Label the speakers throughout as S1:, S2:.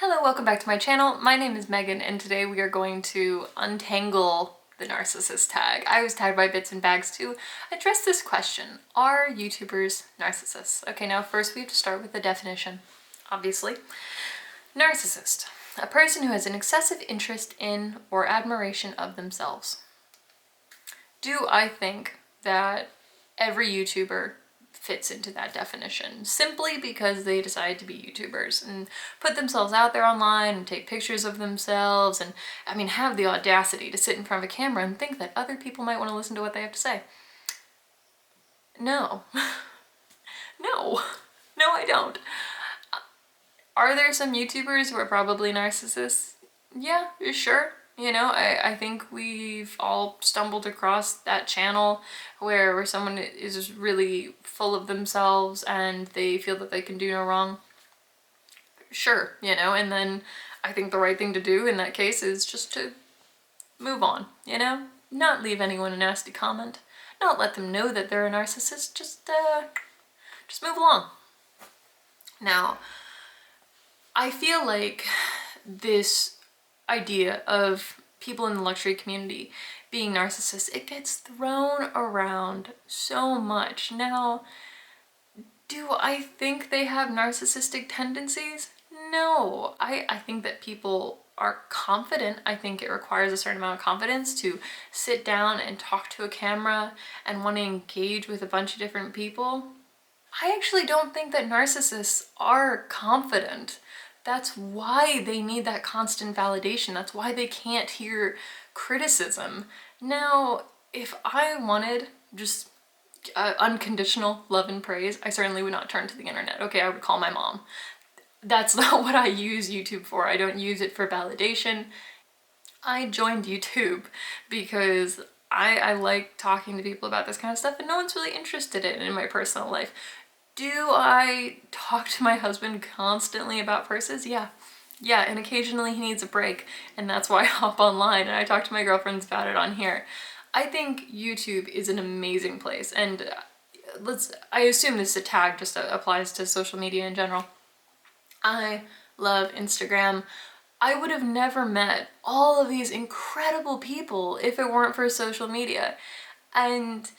S1: Hello, welcome back to my channel. My name is Megan and today we are going to untangle the narcissist tag. I was tagged by Bits and Bags to address this question. Are YouTubers narcissists? Okay, now first we have to start with the definition, obviously. Narcissist, a person who has an excessive interest in or admiration of themselves. Do I think that every YouTuber fits into that definition simply because they decide to be YouTubers and put themselves out there online and take pictures of themselves and, have the audacity to sit in front of a camera and think that other people might want to listen to what they have to say? No. No. No, I don't. Are there some YouTubers who are probably narcissists? Yeah, sure. I think we've all stumbled across that channel where someone is really full of themselves and they feel that they can do no wrong. Sure, and then I think the right thing to do in that case is just to move on, Not leave anyone a nasty comment, not let them know that they're a narcissist, just move along. Now, I feel like this idea of people in the luxury community being narcissists, it gets thrown around so much. Now, do I think they have narcissistic tendencies? No. I think that people are confident. I think it requires a certain amount of confidence to sit down and talk to a camera and want to engage with a bunch of different people. I actually don't think that narcissists are confident. That's why they need that constant validation. That's why they can't hear criticism. Now, if I wanted just unconditional love and praise, I certainly would not turn to the internet. Okay, I would call my mom. That's not what I use YouTube for. I don't use it for validation. I joined YouTube because I like talking to people about this kind of stuff and no one's really interested in my personal life. Do I talk to my husband constantly about purses? Yeah, and occasionally he needs a break, and that's why I hop online and I talk to my girlfriends about it on here. I think YouTube is an amazing place, and I assume this tag just applies to social media in general. I love Instagram. I would have never met all of these incredible people if it weren't for social media. And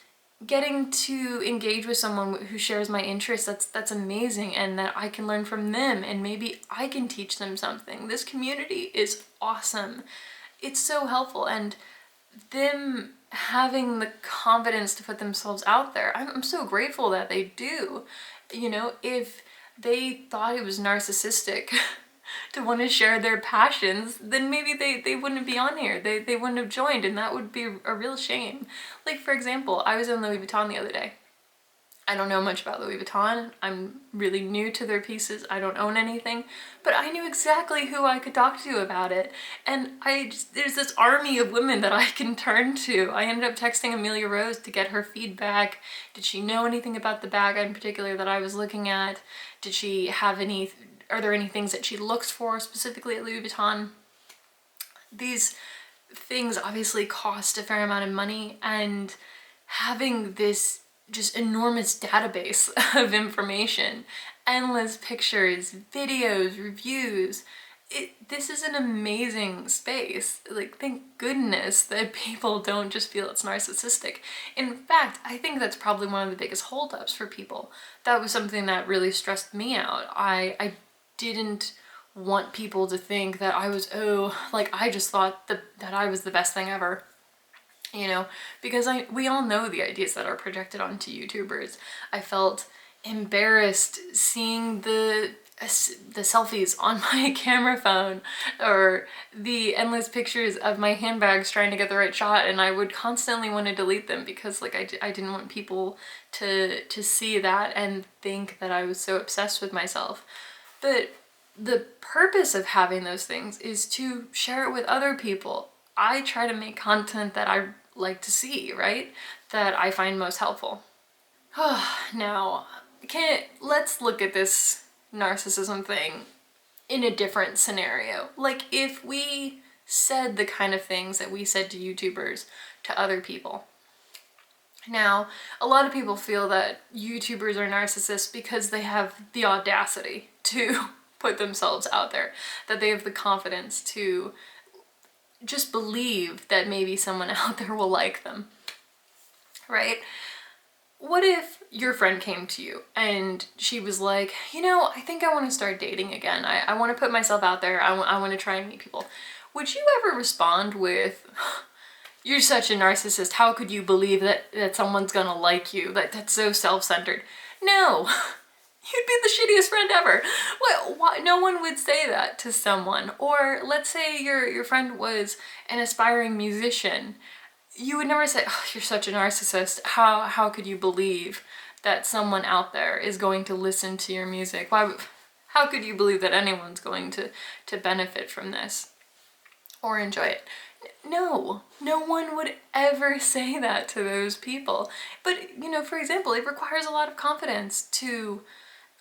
S1: getting to engage with someone who shares my interests, that's amazing, and that I can learn from them and maybe I can teach them something. This community is awesome. It's so helpful, and them having the confidence to put themselves out there, I'm so grateful that they do. If they thought it was narcissistic to want to share their passions, then maybe they wouldn't be on here. They wouldn't have joined, and that would be a real shame. Like, for example, I was in Louis Vuitton the other day. I don't know much about Louis Vuitton. I'm really new to their pieces. I don't own anything, but I knew exactly who I could talk to about it. And there's this army of women that I can turn to. I ended up texting Amelia Rose to get her feedback. Did she know anything about the bag in particular that I was looking at? Did she have are there any things that she looks for specifically at Louis Vuitton? These things obviously cost a fair amount of money, and having this just enormous database of information, endless pictures, videos, reviews, this is an amazing space. Like, thank goodness that people don't just feel it's narcissistic. In fact, I think that's probably one of the biggest holdups for people. That was something that really stressed me out. I didn't want people to think that I was, I just thought that I was the best thing ever. Because we all know the ideas that are projected onto YouTubers. I felt embarrassed seeing the selfies on my camera phone or the endless pictures of my handbags trying to get the right shot, and I would constantly want to delete them because I didn't want people to see that and think that I was so obsessed with myself. But the purpose of having those things is to share it with other people. I try to make content that I like to see, right? That I find most helpful. Now, let's look at this narcissism thing in a different scenario. Like, if we said the kind of things that we said to YouTubers to other people. Now, a lot of people feel that YouTubers are narcissists because they have the audacity to put themselves out there, that they have the confidence to just believe that maybe someone out there will like them, right? What if your friend came to you and she was like, you know, I think I want to start dating again. I want to put myself out there. I want to try and meet people. Would you ever respond with, you're such a narcissist. How could you believe that someone's gonna like you? That's so self-centered. No, you'd be the shittiest friend ever. Why? No one would say that to someone. Or let's say your friend was an aspiring musician. You would never say, oh, you're such a narcissist. How could you believe that someone out there is going to listen to your music? How could you believe that anyone's going to benefit from this or enjoy it? No one would ever say that to those people. But, you know, for example, it requires a lot of confidence to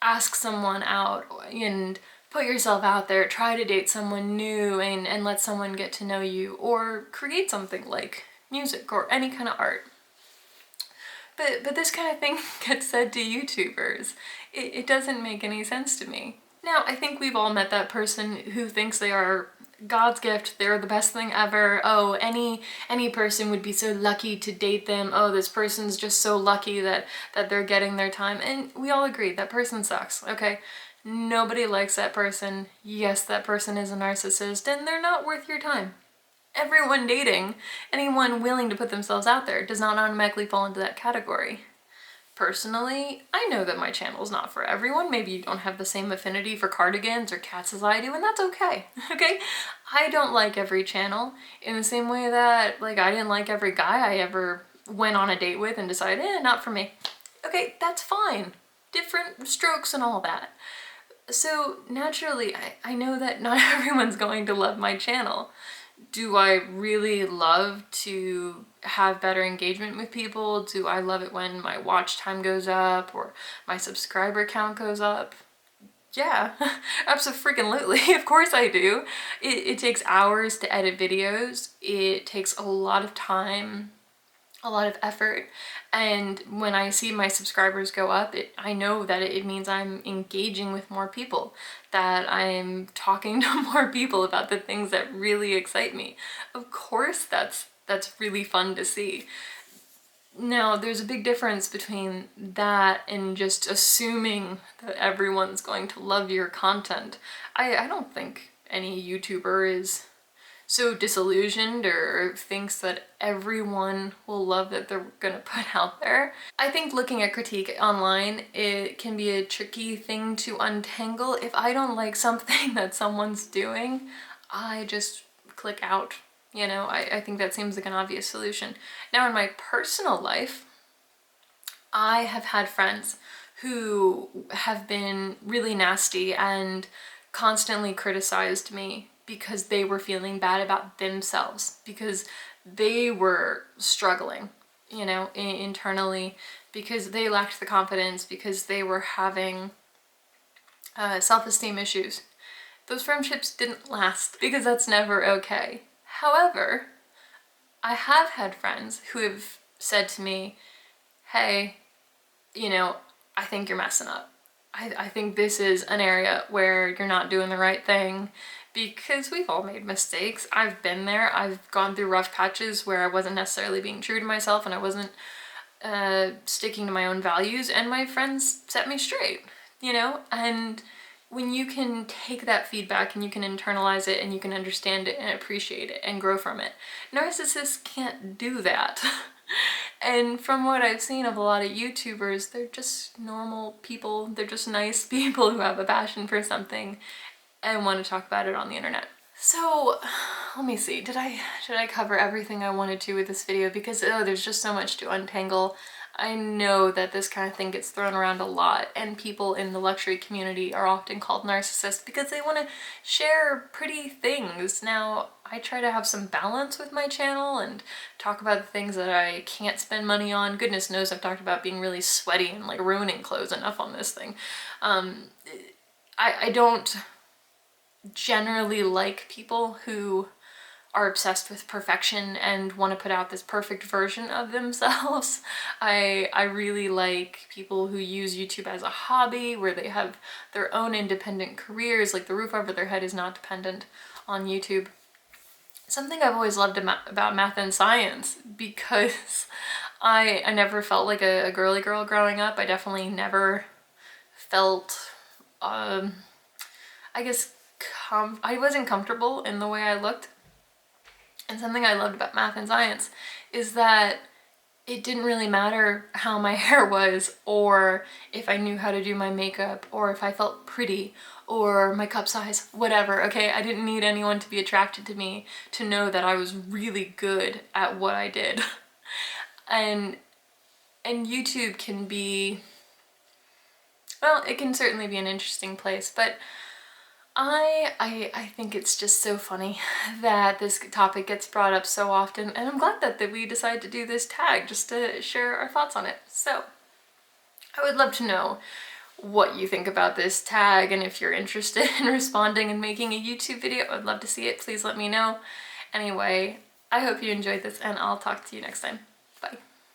S1: ask someone out and put yourself out there, try to date someone new and let someone get to know you, or create something like music or any kind of art. But this kind of thing gets said to YouTubers. It doesn't make any sense to me. Now, I think we've all met that person who thinks they are God's gift, they're the best thing ever. Oh, any person would be so lucky to date them. Oh, this person's just so lucky that they're getting their time. And we all agree that person sucks, okay? Nobody likes that person. Yes, that person is a narcissist and they're not worth your time. Everyone dating, anyone willing to put themselves out there, does not automatically fall into that category. Personally, I know that my channel is not for everyone. Maybe you don't have the same affinity for cardigans or cats as I do, and that's okay, okay? I don't like every channel in the same way that, like, I didn't like every guy I ever went on a date with and decided, not for me. Okay, that's fine. Different strokes and all that. So, naturally, I know that not everyone's going to love my channel. Do I really love to have better engagement with people? Do I love it when my watch time goes up or my subscriber count goes up? Yeah, absolutely. Of course I do. It takes hours to edit videos. It takes a lot of time, a lot of effort. And when I see my subscribers go up, I know that it means I'm engaging with more people, that I'm talking to more people about the things that really excite me. Of course that's really fun to see. Now, there's a big difference between that and just assuming that everyone's going to love your content. I don't think any YouTuber is so disillusioned or thinks that everyone will love that they're gonna put out there. I think looking at critique online, it can be a tricky thing to untangle. If I don't like something that someone's doing, I just click out. You know, I think that seems like an obvious solution. Now, in my personal life, I have had friends who have been really nasty and constantly criticized me because they were feeling bad about themselves, because they were struggling, you know, internally, because they lacked the confidence, because they were having self-esteem issues. Those friendships didn't last because that's never okay. However, I have had friends who have said to me, hey, you know, I think you're messing up. I think this is an area where you're not doing the right thing, because we've all made mistakes. I've been there. I've gone through rough patches where I wasn't necessarily being true to myself and I wasn't sticking to my own values, and my friends set me straight, you know? And when you can take that feedback and you can internalize it and you can understand it and appreciate it and grow from it, narcissists can't do that. And from what I've seen of a lot of YouTubers, they're just normal people. They're just nice people who have a passion for something and want to talk about it on the internet. So let me see, did I cover everything I wanted to with this video? Because there's just so much to untangle. I know that this kind of thing gets thrown around a lot, and people in the luxury community are often called narcissists because they want to share pretty things. Now, I try to have some balance with my channel and talk about the things that I can't spend money on. Goodness knows I've talked about being really sweaty and like ruining clothes enough on this thing. I don't generally like people who are obsessed with perfection and want to put out this perfect version of themselves. I really like people who use YouTube as a hobby, where they have their own independent careers, like the roof over their head is not dependent on YouTube. Something I've always loved about math and science, because I never felt like a girly girl growing up. I definitely never felt, I guess, I wasn't comfortable in the way I looked. And something I loved about math and science is that it didn't really matter how my hair was, or if I knew how to do my makeup, or if I felt pretty, or my cup size, whatever, okay? I didn't need anyone to be attracted to me to know that I was really good at what I did. And YouTube can be, well, it can certainly be an interesting place, but I think it's just so funny that this topic gets brought up so often, and I'm glad that we decided to do this tag just to share our thoughts on it. So I would love to know what you think about this tag, and if you're interested in responding and making a YouTube video, I'd love to see it. Please let me know. Anyway, I hope you enjoyed this, and I'll talk to you next time. Bye.